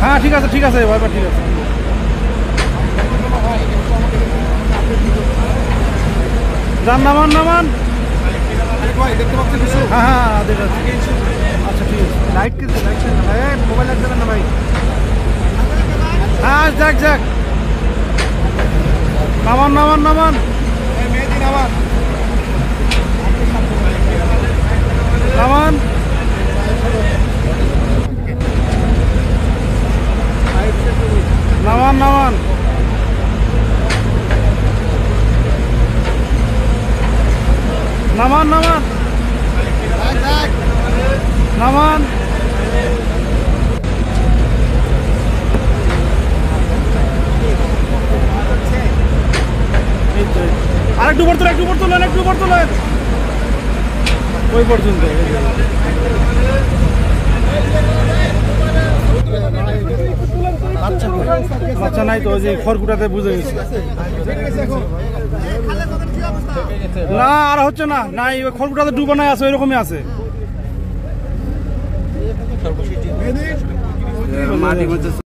হ্যাঁ ঠিক আছে ভাইবার ঠিক আছে। যান নামান নামান। হ্যাঁ হ্যাঁ ঠিক আছে। আচ্ছা ঠিক আছে। লাইট কিছু লাইট না ভাই, মোবাইল লাইট দেবেন না ভাই। হ্যাঁ যাক যাক, নামান নামান নামান নামান নামান। নামান নামান নামান নামান নামান। আরেকটু পর তোলেন, একটু পর তোলেন, একটু পর তোলেন ওই পর্যন্ত। বাচ্চা নাই তো, ওই যে খড়কুটাতে বুঝে গেছি। না আর হচ্ছে না, নাই খড়কুটাতে ডুবানো আছে, ওই রকমই আছে।